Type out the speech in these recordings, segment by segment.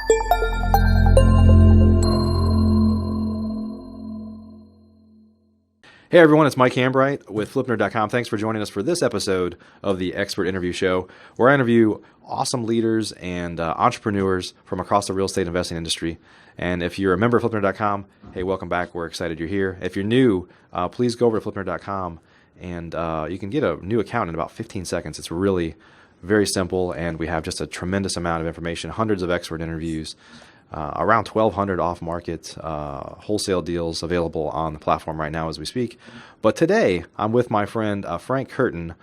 Hey everyone, it's Mike Hambright with FlipNerd.com. Thanks for joining us for this episode of the Expert Interview Show, where I interview awesome leaders and entrepreneurs from across the real estate investing industry. And if you're a member of FlipNerd.com, hey, welcome back. We're excited you're here. If you're new, please go over to FlipNerd.com and you can get a new account in about 15 seconds. It's really very simple, and we have just a tremendous amount of information, hundreds of expert interviews, around 1,200 off-market wholesale deals available on the platform right now as we speak. But today, I'm with my friend Frank Curtin.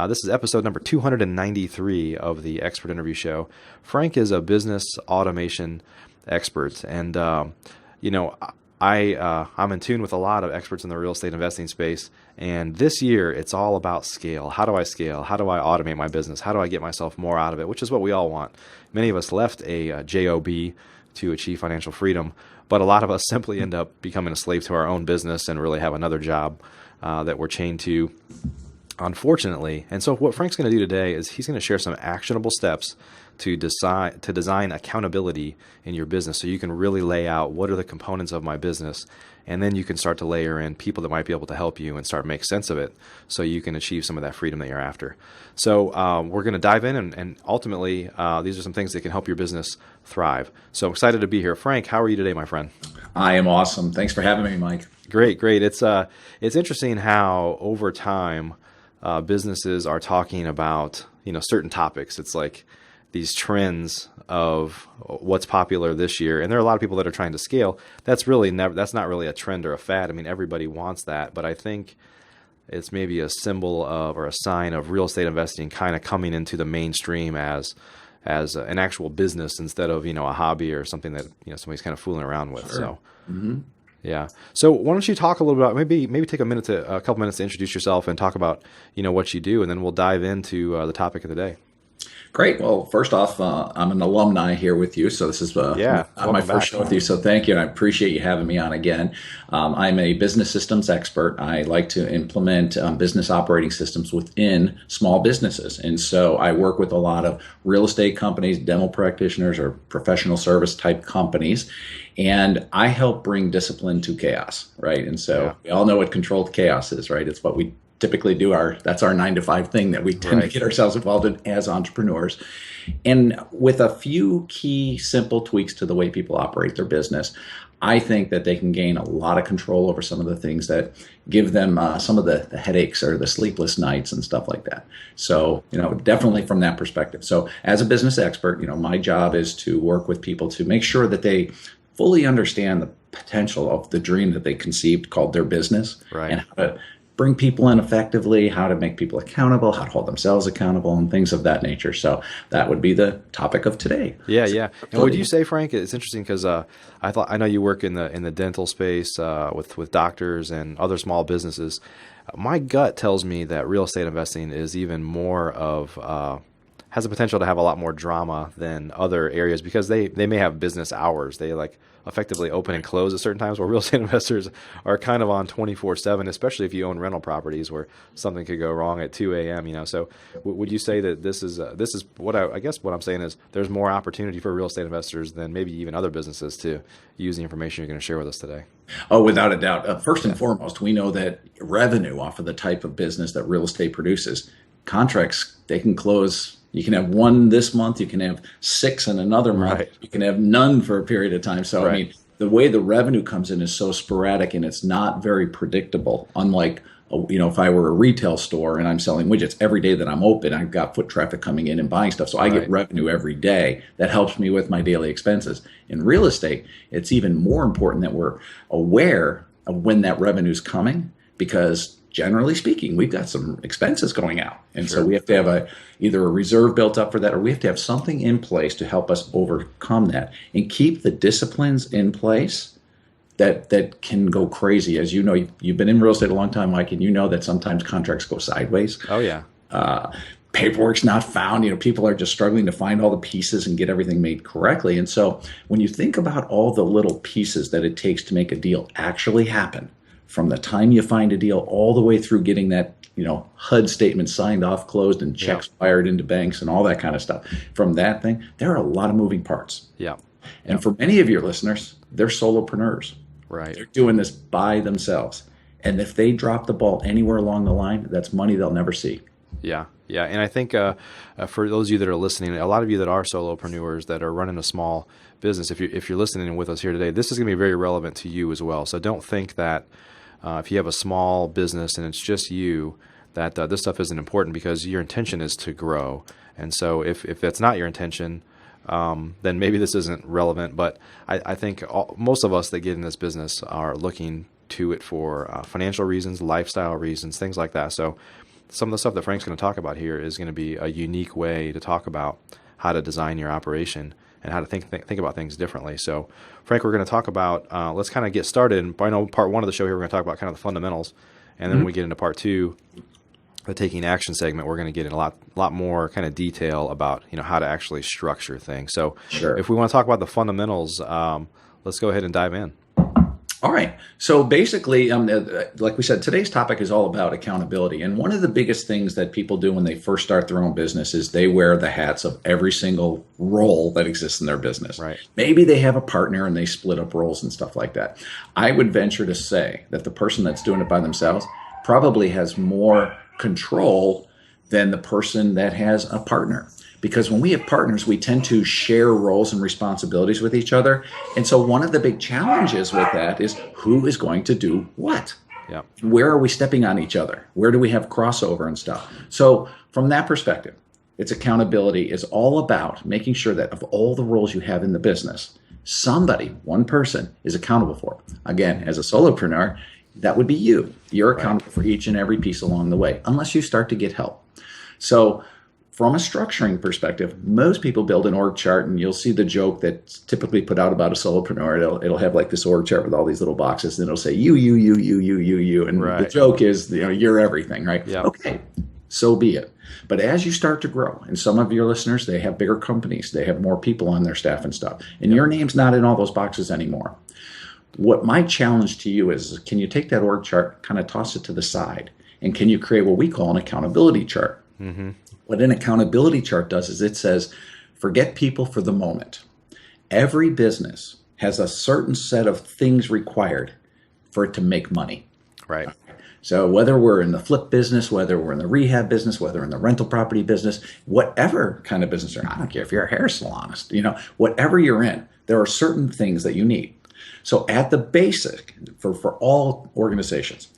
This is episode number 293 of the Expert Interview Show. Frank is a business automation expert, and I'm in tune with a lot of experts in the real estate investing space. And this year, it's all about scale. How do I scale? How do I automate my business? How do I get myself more out of it? Which is what we all want. Many of us left a job to achieve financial freedom, but a lot of us simply end up becoming a slave to our own business and really have another job that we're chained to, unfortunately. And so what Frank's going to do today is he's going to share some actionable steps to design accountability in your business, so you can really lay out what are the components of my business, and then you can start to layer in people that might be able to help you and start to make sense of it so you can achieve some of that freedom that you're after. So we're going to dive in, and ultimately these are some things that can help your business thrive. So I'm excited to be here. Frank, how are you today, my friend? I am awesome. Thanks for having me, Mike. Great. It's interesting how over time businesses are talking about certain topics. It's like these trends of what's popular this year, and there are a lot of people that are trying to scale. That's not really a trend or a fad. I mean, everybody wants that, but I think it's maybe a symbol of, or a sign of, real estate investing kind of coming into the mainstream as an actual business instead of a hobby or something that somebody's kind of fooling around with. Sure. So yeah. So why don't you talk a little about, maybe take a couple minutes to introduce yourself and talk about what you do, and then we'll dive into the topic of the day. Great. Well, first off, I'm an alumni here with you, so this is my first show with you. So thank you, and I appreciate you having me on again. I'm a business systems expert. I like to implement business operating systems within small businesses, and so I work with a lot of real estate companies, dental practitioners, or professional service type companies, and I help bring discipline to chaos, right? And so we all know what controlled chaos is, right? It's what we typically do. That's our 9-to-5 thing that we tend to get ourselves involved in as entrepreneurs. And with a few key simple tweaks to the way people operate their business, I think that they can gain a lot of control over some of the things that give them some of the headaches or the sleepless nights and stuff like that. So, definitely from that perspective. So as a business expert, my job is to work with people to make sure that they fully understand the potential of the dream that they conceived called their business, and how to bring people in effectively, how to make people accountable, how to hold themselves accountable, and things of that nature. So that would be the topic of today. Yeah. And would you say, Frank, it's interesting because I know you work in the dental space with doctors and other small businesses. My gut tells me that real estate investing is even more of has the potential to have a lot more drama than other areas, because they may have business hours. They effectively open and close at certain times, where real estate investors are kind of on 24/7, especially if you own rental properties where something could go wrong at 2 a.m. So would you say that this is what I guess what I'm saying is there's more opportunity for real estate investors than maybe even other businesses to use the information you're going to share with us today? Oh, without a doubt. First and foremost, we know that revenue off of the type of business that real estate produces, contracts, they can close. You can have one this month, you can have 6 in another month, you can have none for a period of time. So, I mean, the way the revenue comes in is so sporadic, and it's not very predictable. Unlike, if I were a retail store and I'm selling widgets every day that I'm open, I've got foot traffic coming in and buying stuff. So I get revenue every day that helps me with my daily expenses. In real estate, it's even more important that we're aware of when that revenue is coming, because generally speaking, we've got some expenses going out. And so we have to have either a reserve built up for that, or we have to have something in place to help us overcome that and keep the disciplines in place that can go crazy. As you know, you've been in real estate a long time, Mike, and you know that sometimes contracts go sideways. Oh, yeah. Paperwork's not found. People are just struggling to find all the pieces and get everything made correctly. And so when you think about all the little pieces that it takes to make a deal actually happen, from the time you find a deal all the way through getting that, HUD statement signed off, closed, and checks wired into banks and all that kind of stuff. From that thing, there are a lot of moving parts. Yeah. And for many of your listeners, they're solopreneurs. Right. They're doing this by themselves. And if they drop the ball anywhere along the line, that's money they'll never see. Yeah. Yeah. And I think for those of you that are listening, a lot of you that are solopreneurs that are running a small business, if you're listening with us here today, this is going to be very relevant to you as well. So don't think that if you have a small business and it's just you, that this stuff isn't important, because your intention is to grow. And so if that's not your intention, then maybe this isn't relevant. But I think most of us that get in this business are looking to it for financial reasons, lifestyle reasons, things like that. So some of the stuff that Frank's going to talk about here is going to be a unique way to talk about how to design your operation and how to think about things differently. So Frank, we're going to talk about, let's kind of get started. I know part one of the show here, we're going to talk about kind of the fundamentals. And then when we get into part two, the taking action segment, we're going to get in a lot more kind of detail about, how to actually structure things. So if we want to talk about the fundamentals, let's go ahead and dive in. All right. So basically, like we said, today's topic is all about accountability. And one of the biggest things that people do when they first start their own business is they wear the hats of every single role that exists in their business. Right. Maybe they have a partner and they split up roles and stuff like that. I would venture to say that the person that's doing it by themselves probably has more control than the person that has a partner. Because when we have partners, we tend to share roles and responsibilities with each other. And so one of the big challenges with that is who is going to do what? Yeah. Where are we stepping on each other? Where do we have crossover and stuff? So from that perspective, its accountability is all about making sure that of all the roles you have in the business, somebody, one person, is accountable for it. Again, as a solopreneur, that would be you. You're accountable for each and every piece along the way, unless you start to get help. So from a structuring perspective, most people build an org chart, and you'll see the joke that's typically put out about a solopreneur. It'll have like this org chart with all these little boxes, and it'll say you, and the joke is you're everything, right? Yeah. Okay, so be it. But as you start to grow, and some of your listeners, they have bigger companies, they have more people on their staff and stuff, and your name's not in all those boxes anymore. What my challenge to you is, can you take that org chart, kind of toss it to the side, and can you create what we call an accountability chart? Mm-hmm. What an accountability chart does is it says, forget people for the moment. Every business has a certain set of things required for it to make money. Right. So whether we're in the flip business, whether we're in the rehab business, whether in the rental property business, whatever kind of business, or I don't care if you're a hair salonist, whatever you're in, there are certain things that you need. So at the basic, for all organizations,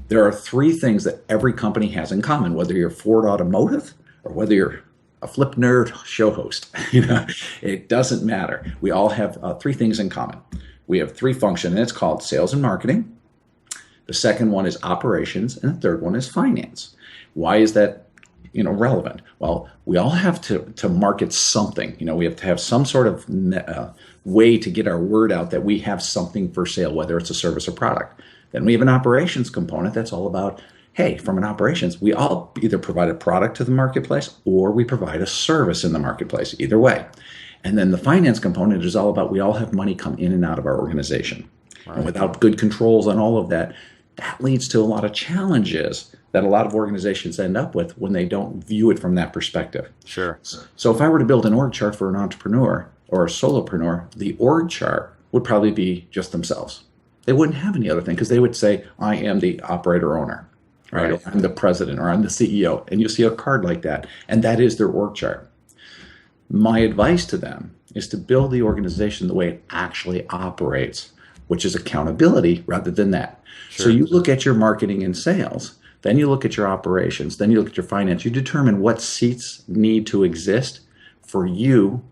there are three things that every company has in common, whether you're Ford Automotive or whether you're a flip nerd show host. It doesn't matter. We all have three things in common. We have three functions, and it's called sales and marketing. The second one is operations, and the third one is finance. Why is that relevant? Well, we all have to market something. We have to have some sort of way to get our word out that we have something for sale, whether it's a service or product. Then we have an operations component that's all about, hey, from an operations, we all either provide a product to the marketplace or we provide a service in the marketplace, either way. And then the finance component is all about, we all have money come in and out of our organization. Right. And without good controls on all of that, that leads to a lot of challenges that a lot of organizations end up with when they don't view it from that perspective. Sure. So if I were to build an org chart for an entrepreneur or a solopreneur, the org chart would probably be just themselves. They wouldn't have any other thing, because they would say, I am the operator owner, right? Or I'm the president, or I'm the CEO. And you'll see a card like that. And that is their org chart. My advice to them is to build the organization the way it actually operates, which is accountability rather than that. Sure. So you look at your marketing and sales, then you look at your operations, then you look at your finance. You determine what seats need to exist for you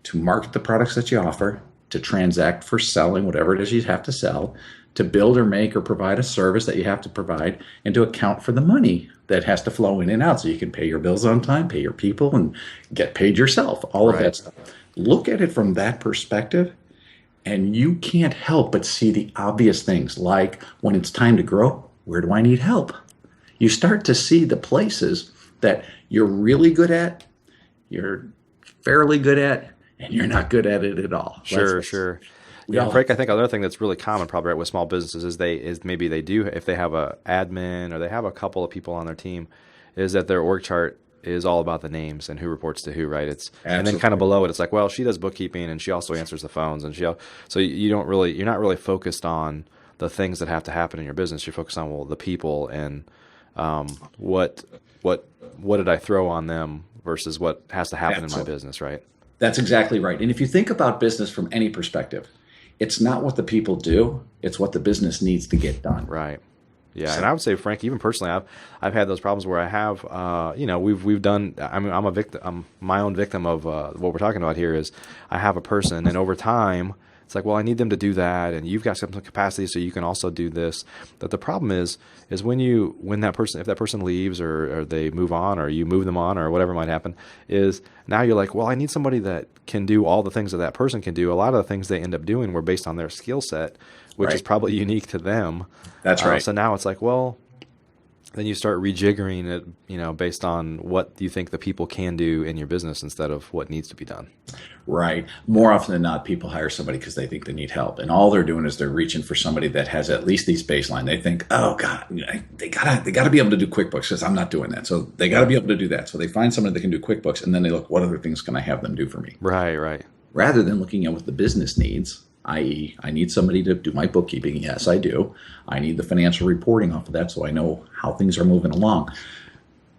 to market the products that you offer, to transact for selling whatever it is you have to sell, to build or make or provide a service that you have to provide, and to account for the money that has to flow in and out so you can pay your bills on time, pay your people, and get paid yourself, all of that stuff. Look at it from that perspective, and you can't help but see the obvious things, like when it's time to grow, where do I need help? You start to see the places that you're really good at, you're fairly good at, and you're not good at it at all. Sure. Yeah, Frank, I think another thing that's really common probably with small businesses is maybe they do, if they have a admin or they have a couple of people on their team, is that their org chart is all about the names and who reports to who, right? Absolutely. And then kind of below it, it's like, well, she does bookkeeping and she also answers the phones, and so you're not really focused on the things that have to happen in your business. You're focused on, well, the people and what did I throw on them versus what has to happen in my business, right? That's exactly right. And if you think about business from any perspective, it's not what the people do, it's what the business needs to get done. Right. Yeah, and I would say, Frank, even personally, I've had those problems where I have, we've done. I mean, I'm a victim. I'm my own victim of what we're talking about here. Is I have a person, and over time, it's like, well, I need them to do that, and you've got some capacity, so you can also do this. But the problem is when that person, if that person leaves or they move on, or you move them on, or whatever might happen, is now you're like, well, I need somebody that can do all the things that person can do. A lot of the things they end up doing were based on their skill set, which is probably unique to them. That's right. So now it's like, well, then you start rejiggering it, based on what you think the people can do in your business instead of what needs to be done. Right. More often than not, people hire somebody because they think they need help, and all they're doing is they're reaching for somebody that has at least these baseline. They think, oh God, they gotta be able to do QuickBooks because I'm not doing that. So they gotta be able to do that. So they find somebody that can do QuickBooks, and then they look, what other things can I have them do for me? Right. Rather than looking at what the business needs, i.e., I need somebody to do my bookkeeping. Yes, I do. I need the financial reporting off of that so I know how things are moving along.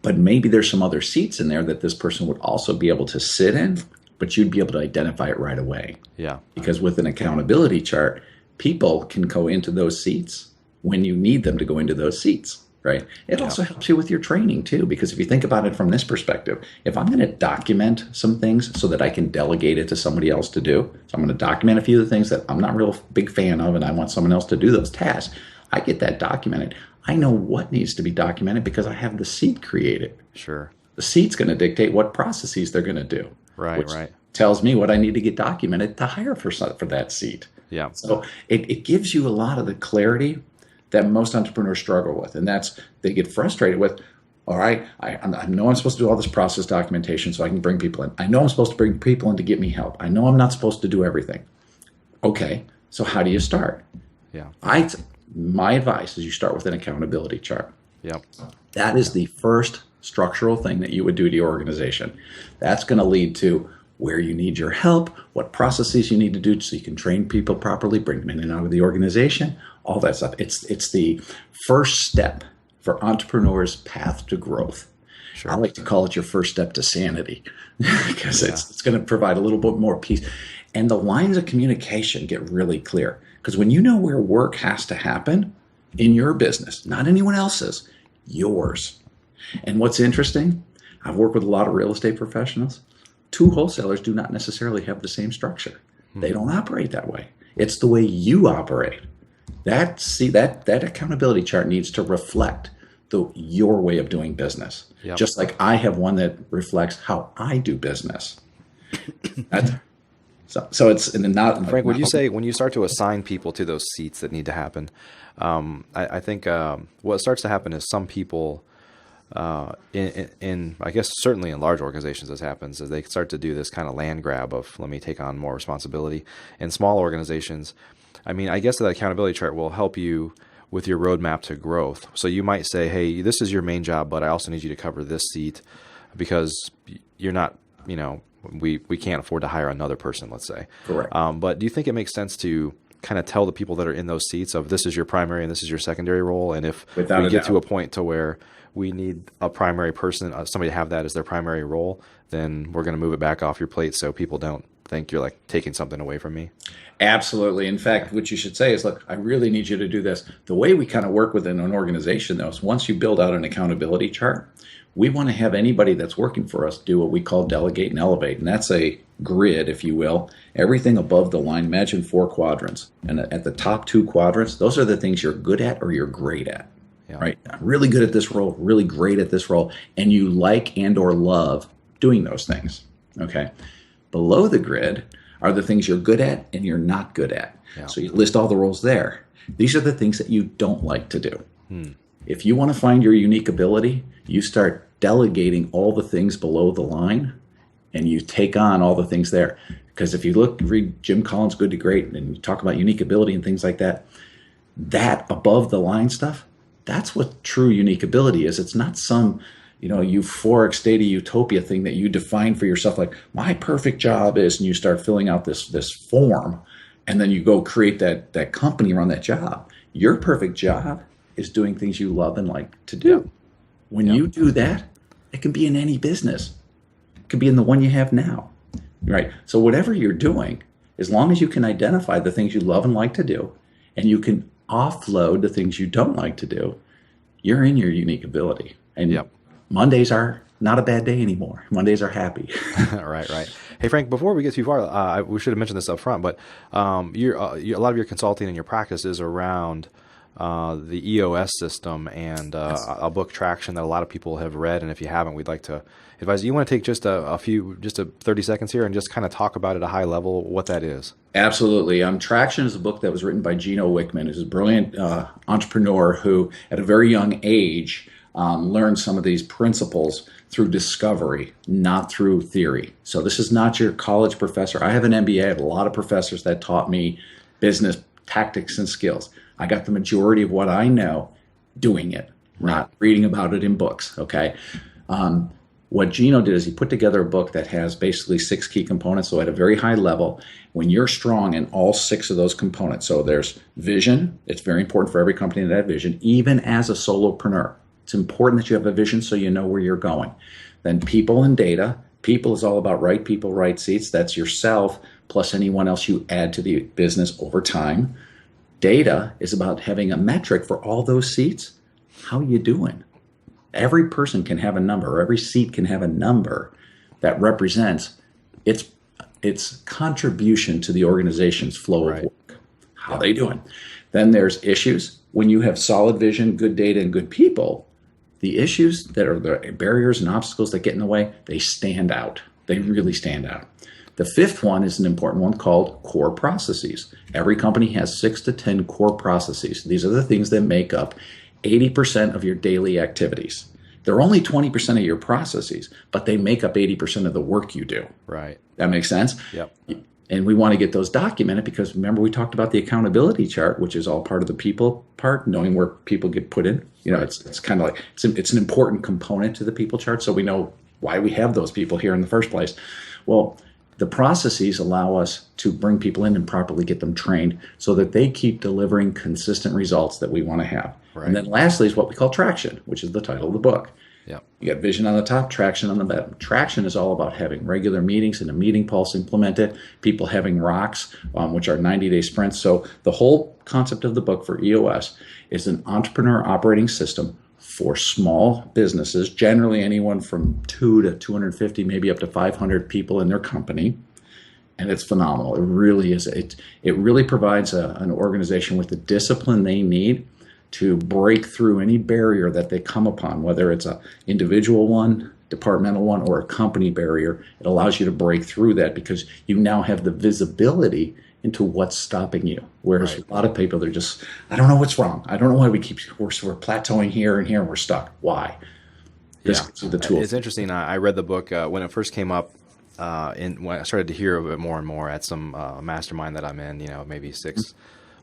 But maybe there's some other seats in there that this person would also be able to sit in, but you'd be able to identify it right away. Yeah. Because with an accountability chart, people can go into those seats when you need them to go into those seats. Right. It also helps you with your training too, because if you think about it from this perspective, if I'm going to document some things so that I can delegate it to somebody else to do, so I'm going to document a few of the things that I'm not real big fan of, and I want someone else to do those tasks. I get that documented. I know what needs to be documented because I have the seat created. Sure. The seat's going to dictate what processes they're going to do. Right. Which tells me what I need to get documented to hire for that seat. Yeah. So it gives you a lot of the clarity that most entrepreneurs struggle with. And that's, they get frustrated with, all right, I know I'm supposed to do all this process documentation so I can bring people in. I know I'm supposed to bring people in to get me help. I know I'm not supposed to do everything. Okay, so how do you start? Yeah. My advice is you start with an accountability chart. Yep. That is the first structural thing that you would do to your organization. That's going to lead to where you need your help, what processes you need to do so you can train people properly, bring them in and out of the organization, all that stuff. It's the first step for entrepreneurs' path to growth. Sure. I like to call it your first step to sanity because it's going to provide a little bit more peace. And the lines of communication get really clear because when you know where work has to happen in your business, not anyone else's, yours. And what's interesting, I've worked with a lot of real estate professionals. Two wholesalers do not necessarily have the same structure. They don't operate that way. It's the way you operate. That accountability chart needs to reflect your way of doing business. Yep. Just like I have one that reflects how I do business. So it's not. Frank, would you say when you start to assign people to those seats that need to happen, I think what starts to happen is some people. In I guess certainly in large organizations this happens as they start to do this kind of land grab of let me take on more responsibility. In small organizations, I mean, I guess that accountability chart will help you with your roadmap to growth. So you might say, hey, this is your main job, but I also need you to cover this seat because you're not, we can't afford to hire another person, let's say. Correct. But do you think it makes sense to kind of tell the people that are in those seats of this is your primary and this is your secondary role? And if we get to a point to where we need a primary person, somebody to have that as their primary role, then we're going to move it back off your plate so people don't think you're like taking something away from me. Absolutely. In fact, what you should say is, look, I really need you to do this. The way we kind of work within an organization, though, is once you build out an accountability chart, we want to have anybody that's working for us do what we call delegate and elevate. And that's a grid, if you will. Everything above the line, imagine 4 quadrants. And at the top 2 quadrants, those are the things you're good at or you're great at. Yeah. Right? I'm really good at this role, really great at this role, and you like and or love doing those things. Okay. Below the grid are the things you're good at and you're not good at. Yeah. So you list all the roles there. These are the things that you don't like to do. If you want to find your unique ability, you start delegating all the things below the line and you take on all the things there. Because if you read Jim Collins' Good to Great, and you talk about unique ability and things like that, that above the line stuff, that's what true unique ability is. It's not some euphoric state of utopia thing that you define for yourself, like my perfect job is, and you start filling out this form, and then you go create that company around that job. Your perfect job is doing things you love and like to do. Yep. When you do that, it can be in any business. It could be in the one you have now, right? So whatever you're doing, as long as you can identify the things you love and like to do, and you can offload the things you don't like to do, you're in your unique ability. And Mondays are not a bad day anymore. Mondays are happy. Right. Hey, Frank, before we get too far, we should have mentioned this up front, but a lot of your consulting and your practice is around the EOS system and a book, Traction, that a lot of people have read. And if you haven't, we'd like to advise you. You want to take just a 30 seconds here and just kind of talk about at a high level what that is. Absolutely. Traction is a book that was written by Gino Wickman, who's a brilliant entrepreneur who, at a very young age, learned some of these principles through discovery, not through theory. So this is not your college professor. I have an MBA. I have a lot of professors that taught me business tactics and skills. I got the majority of what I know doing it, not reading about it in books, okay? What Gino did is he put together a book that has basically 6 key components. So at a very high level, when you're strong in all 6 of those components, so there's vision. It's very important for every company to have vision, even as a solopreneur. It's important that you have a vision so you know where you're going. Then people and data. People is all about right people, right seats. That's yourself plus anyone else you add to the business over time. Data is about having a metric for all those seats. How are you doing? Every person can have a number, or every seat can have a number that represents its contribution to the organization's flow of work. How are they doing? Then there's issues. When you have solid vision, good data, and good people, the issues that are the barriers and obstacles that get in the way, they stand out. They really stand out. The 5th one is an important one called core processes. Every company has 6 to 10 core processes. These are the things that make up 80% of your daily activities. They're only 20% of your processes, but they make up 80% of the work you do. Right. That makes sense? Yep. And we want to get those documented because remember we talked about the accountability chart, which is all part of the people part, knowing where people get put in. It's kind of like it's an important component to the people chart, so we know why we have those people here in the first place. Well, the processes allow us to bring people in and properly get them trained so that they keep delivering consistent results that we want to have. Right. And then lastly is what we call traction, which is the title of the book. Yep. You got vision on the top, traction on the bottom. Traction is all about having regular meetings and a meeting pulse implemented, people having rocks, which are 90-day sprints. So the whole concept of the book for EOS is an entrepreneur operating system for small businesses, generally anyone from 2 to 250, maybe up to 500 people in their company. And it's phenomenal. It really is. It really provides an organization with the discipline they need to break through any barrier that they come upon, whether it's an individual one, departmental one, or a company barrier. It allows you to break through that because you now have the visibility into what's stopping you. Whereas a lot of people, they're just, I don't know what's wrong. I don't know why we're plateauing here and here and we're stuck. Why? This gives you the tools. It's interesting. I read the book when it first came up. When I started to hear of it more and more at some mastermind that I'm in, maybe 6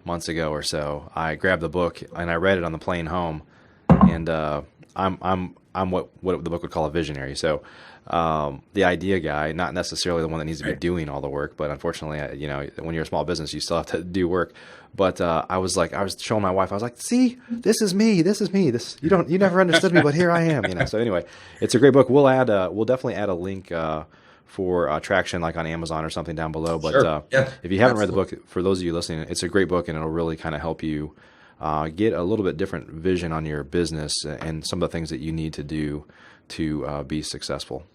months ago or so, I grabbed the book and I read it on the plane home. And I'm what the book would call a visionary. So the idea guy, not necessarily the one that needs to be doing all the work, but unfortunately, when you're a small business, you still have to do work. But I was showing my wife, I was like, see, this is me. You never understood me, but here I am. So anyway, it's a great book. We'll definitely add a link for Traction, like on Amazon or something down below. But if you haven't read the book, for those of you listening, it's a great book and it'll really kind of help you get a little bit different vision on your business and some of the things that you need to do to be successful.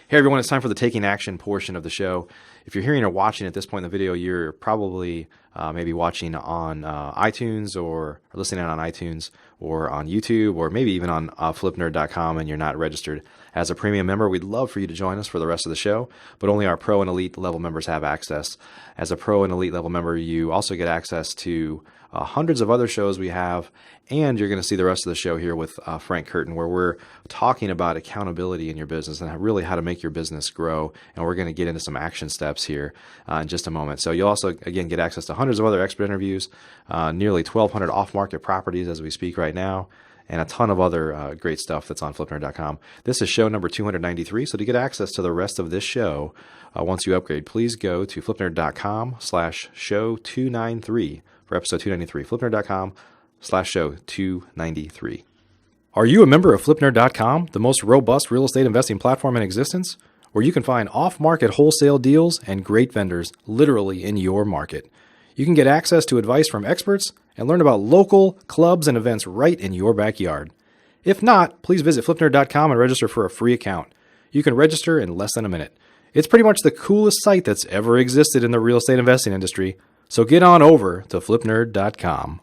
Hey everyone, it's time for the Taking Action portion of the show. If you're hearing or watching at this point in the video, you're probably maybe watching on iTunes or listening on iTunes or on YouTube or maybe even on flipnerd.com and you're not registered as a premium member. We'd love for you to join us for the rest of the show, but only our pro and elite level members have access. As a pro and elite level member, you also get access to hundreds of other shows we have, and you're going to see the rest of the show here with Frank Curtin, where we're talking about accountability in your business and really how to make your business grow. And we're going to get into some action steps here in just a moment. So you'll also, again, get access to hundreds of other expert interviews, nearly 1,200 off-market properties as we speak right now, and a ton of other great stuff that's on FlipNerd.com. This is show number 293, so to get access to the rest of this show, once you upgrade, please go to FlipNerd.com/show293 for episode 293, FlipNerd.com/show293. Are you a member of FlipNerd.com, the most robust real estate investing platform in existence, where you can find off-market wholesale deals and great vendors literally in your market? You can get access to advice from experts and learn about local clubs and events right in your backyard. If not, please visit FlipNerd.com and register for a free account. You can register in less than a minute. It's pretty much the coolest site that's ever existed in the real estate investing industry, so get on over to FlipNerd.com.